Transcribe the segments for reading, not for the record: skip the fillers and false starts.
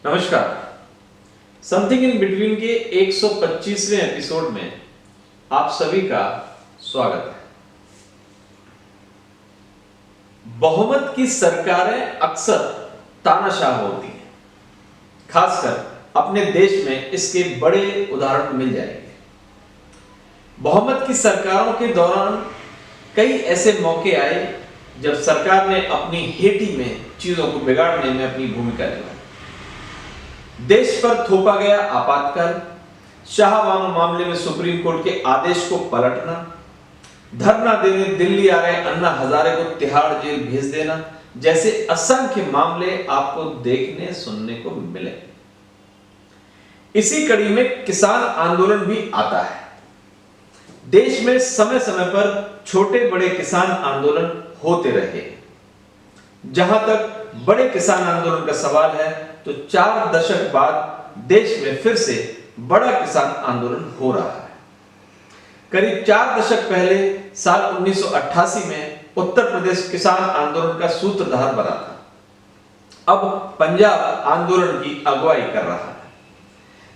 नमस्कार। Something in between के 125वें episode में आप सभी का स्वागत है। बहुमत की सरकारें अक्सर तानाशाह होती हैं, खासकर अपने देश में इसके बड़े उदाहरण मिल जाएंगे। बहुमत की सरकारों के दौरान कई ऐसे मौके आए जब सरकार ने अपनी हेठी में चीजों को बिगाड़ने में अपनी भूमिका निभाई। देश पर थोपा गया आपातकाल, शाहबानो मामले में सुप्रीम कोर्ट के आदेश को पलटना, धरना देने दिल्ली आ रहे अन्ना हजारे को तिहाड़ जेल भेज देना जैसे असंख्य मामले आपको देखने सुनने को मिले। इसी कड़ी में किसान आंदोलन भी आता है। देश में समय समय पर छोटे बड़े किसान आंदोलन होते रहे। जहां तक बड़े किसान आंदोलन का सवाल है तो 4 दशक बाद देश में फिर से बड़ा किसान आंदोलन हो रहा है। करीब 4 दशक पहले साल 1988 में उत्तर प्रदेश किसान आंदोलन का सूत्रधार बना था। अब पंजाब आंदोलन की अगुवाई कर रहा है।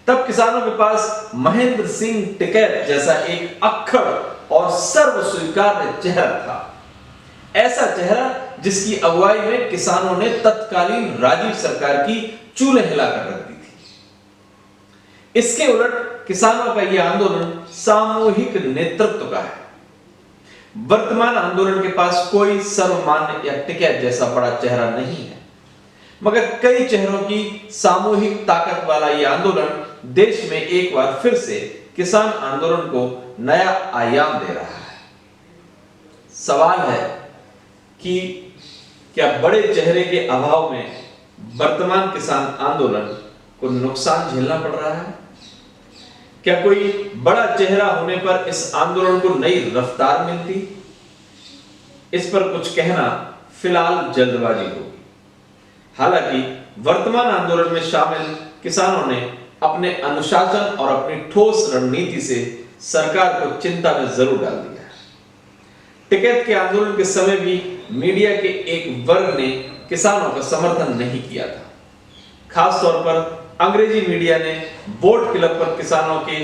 तब किसानों के पास महेंद्र सिंह टिकैत जैसा एक अक्खड़ और सर्व स्वीकार्य चेहरा था। ऐसा चेहरा जिसकी अगुवाई में किसानों ने तत्कालीन राजीव सरकार की चूल्हे हिलाकर रख दी थी। इसके उलट किसानों का यह आंदोलन सामूहिक नेतृत्व का है। वर्तमान आंदोलन के पास कोई सर्वमान्य या टिकैत जैसा बड़ा चेहरा नहीं है, मगर कई चेहरों की सामूहिक ताकत वाला यह आंदोलन देश में एक बार फिर से किसान आंदोलन को नया आयाम दे रहा है। सवाल है कि क्या बड़े चेहरे के अभाव में वर्तमान किसान आंदोलन को नुकसान झेलना पड़ रहा है? क्या कोई बड़ा चेहरा होने पर इस आंदोलन को नई रफ्तार मिलती? इस पर कुछ कहना फिलहाल जल्दबाजी होगी। हालांकि वर्तमान आंदोलन में शामिल किसानों ने अपने अनुशासन और अपनी ठोस रणनीति से सरकार को चिंता में जरूर डाल दिया। टिकैत के आंदोलन के समय भी मीडिया के एक वर्ग ने किसानों का समर्थन नहीं किया था। खास तौर पर अंग्रेजी मीडिया ने वोट क्लब पर किसानों के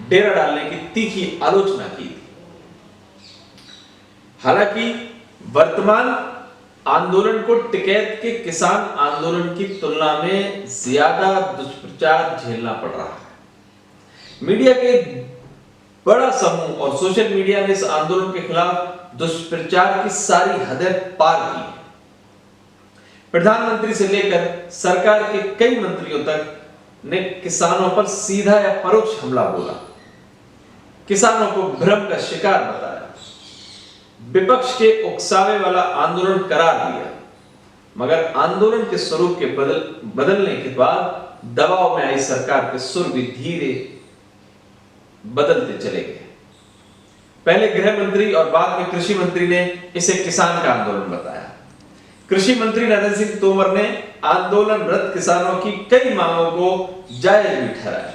डेरा डालने की तीखी आलोचना की थी। हालांकि वर्तमान आंदोलन को टिकैत के किसान आंदोलन की तुलना में ज्यादा दुष्प्रचार झेलना पड़ रहा है। मीडिया के बड़ा समूह और सोशल मीडिया ने इस आंदोलन के खिलाफ दुष्प्रचार की सारी हदें पार की। प्रधानमंत्री से लेकर सरकार के कई मंत्रियों तक ने किसानों पर सीधा या परोक्ष हमला बोला, किसानों को भ्रम का शिकार बताया, विपक्ष के उकसावे वाला आंदोलन करार दिया। मगर आंदोलन के स्वरूप के बदलने के बाद दबाव में आई सरकार के सुर भी धीरे बदलते चले गए। पहले गृह मंत्री और बाद में कृषि मंत्री ने इसे किसान का आंदोलन बताया। कृषि मंत्री नरेंद्र सिंह तोमर ने आंदोलनरत किसानों की कई मांगों को जायज भी ठहराया।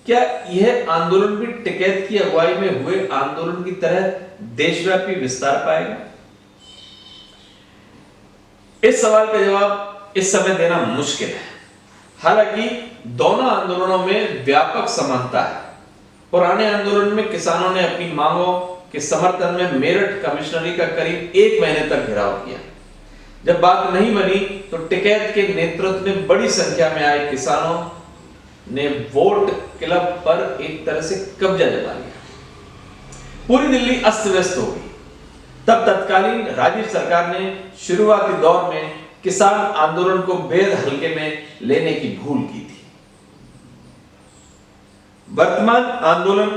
क्या यह आंदोलन भी टिकैत की अगुवाई में हुए आंदोलन की तरह देशव्यापी विस्तार पाएगा? इस सवाल का जवाब इस समय देना मुश्किल है। हालांकि दोनों आंदोलनों में व्यापक समानता है। पुराने आंदोलन में किसानों ने अपनी मांगों के समर्थन में मेरठ कमिश्नरी का करीब 1 महीने तक घेराव किया। जब बात नहीं बनी तो टिकैत के नेतृत्व में बड़ी संख्या में आए किसानों ने वोट क्लब पर एक तरह से कब्जा जमा लिया। पूरी दिल्ली अस्त व्यस्त हो गई। तब तत्कालीन राजीव सरकार ने शुरुआती दौर में किसान आंदोलन को बेहद हल्के में लेने की भूल की थी। वर्तमान आंदोलन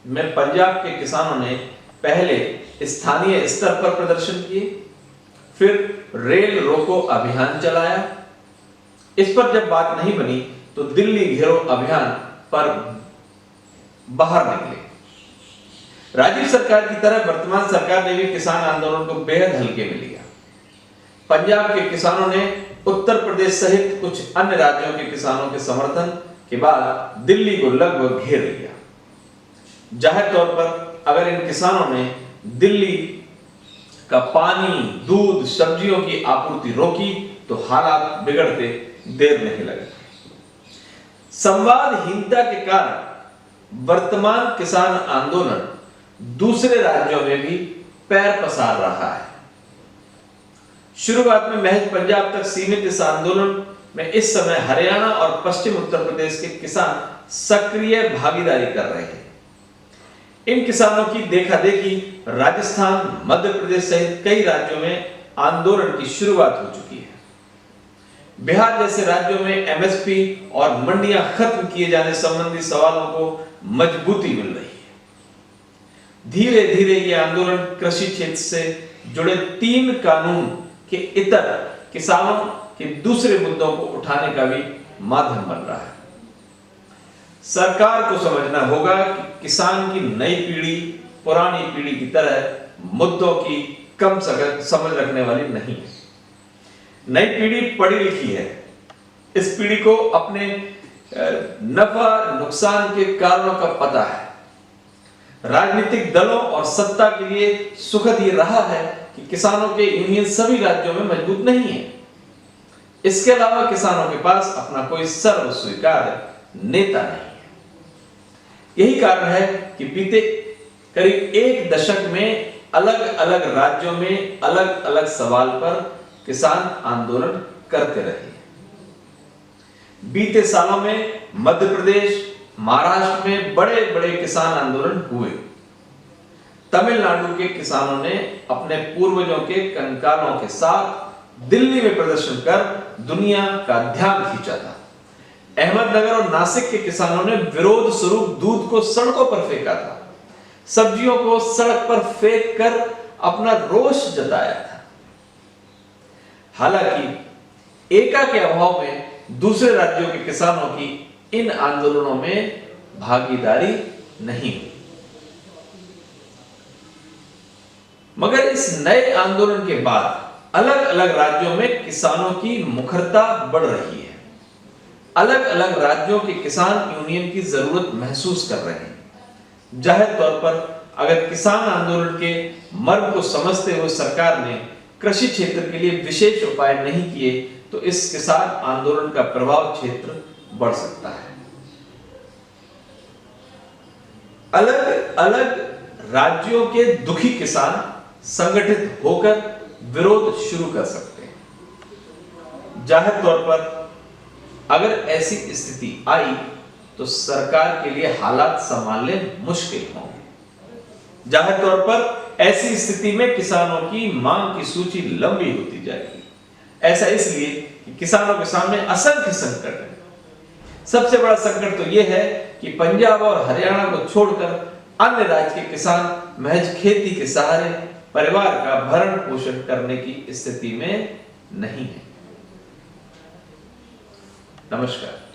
में पंजाब के किसानों ने पहले स्थानीय स्तर पर प्रदर्शन किए, फिर रेल रोको अभियान चलाया। इस पर जब बात नहीं बनी तो दिल्ली घेरो अभियान पर बाहर निकले। राजीव सरकार की तरह वर्तमान सरकार ने भी किसान आंदोलन को बेहद हल्के में लिया। पंजाब के किसानों ने उत्तर प्रदेश सहित कुछ अन्य राज्यों के किसानों के समर्थन के बाद दिल्ली को लगभग घेर लिया। जाहिर तौर पर अगर इन किसानों ने दिल्ली का पानी, दूध, सब्जियों की आपूर्ति रोकी तो हालात बिगड़ते देर नहीं लगेगी। संवादहीनता के कारण वर्तमान किसान आंदोलन दूसरे राज्यों में भी पैर पसार रहा है। शुरुआत में महज पंजाब तक सीमित इस आंदोलन में इस समय हरियाणा और पश्चिम उत्तर प्रदेश के किसान सक्रिय भागीदारी कर रहे हैं। इन किसानों की देखा देखी राजस्थान, मध्य प्रदेश सहित कई राज्यों में आंदोलन की शुरुआत हो चुकी है। बिहार जैसे राज्यों में एमएसपी और मंडियां खत्म किए जाने संबंधी सवालों को मजबूती मिल रही है। धीरे धीरे यह आंदोलन कृषि क्षेत्र से जुड़े 3 कानून के इतर किसानों के दूसरे मुद्दों को उठाने का भी माध्यम बन रहा है। सरकार को समझना होगा कि किसान की नई पीढ़ी पुरानी पीढ़ी की तरह मुद्दों की कम समझ रखने वाली नहीं है। नई पीढ़ी पढ़ी लिखी है। इस पीढ़ी को अपने नफा नुकसान के कारणों का पता है। राजनीतिक दलों और सत्ता के लिए सुखद ये रहा है कि किसानों के यूनियन सभी राज्यों में मजबूत नहीं है। इसके अलावा किसानों के पास अपना कोई सर्वस्वीकार नेता नहीं है। यही कारण है कि बीते करीब 1 दशक में अलग अलग राज्यों में अलग अलग सवाल पर किसान आंदोलन करते रहे। बीते सालों में मध्य प्रदेश, महाराष्ट्र में बड़े बड़े किसान आंदोलन हुए। तमिलनाडु के किसानों ने अपने पूर्वजों के कंकालों के साथ दिल्ली में प्रदर्शन कर दुनिया का ध्यान खींचा था। अहमदनगर और नासिक के किसानों ने विरोध स्वरूप दूध को सड़कों पर फेंका था। सब्जियों को सड़क पर फेंक कर अपना रोष जताया था। हालांकि एका के अभाव में दूसरे राज्यों के किसानों की इन आंदोलनों में भागीदारी नहीं हुई। मगर इस नए आंदोलन के बाद अलग अलग राज्यों में किसानों की मुखरता बढ़ रही है। अलग अलग राज्यों के किसान यूनियन की जरूरत महसूस कर रहे हैं। जाहिर तौर पर अगर किसान आंदोलन के मर्म को समझते हुए सरकार ने कृषि क्षेत्र के लिए विशेष उपाय नहीं किए तो इस किसान आंदोलन का प्रभाव क्षेत्र बढ़ सकता है। अलग अलग राज्यों के दुखी किसान संगठित होकर विरोध शुरू कर सकते हैं। जाहिर तौर पर अगर ऐसी स्थिति आई तो सरकार के लिए हालात संभालने मुश्किल होंगे। जाहिर तौर पर ऐसी स्थिति में किसानों की मांग की सूची लंबी होती जाएगी। ऐसा इसलिए कि किसानों के सामने असंख्य संकट है। सबसे बड़ा संकट तो यह है कि पंजाब और हरियाणा को छोड़कर अन्य राज्य के किसान महज खेती के सहारे परिवार का भरण पोषण करने की स्थिति में नहीं है। नमस्कार।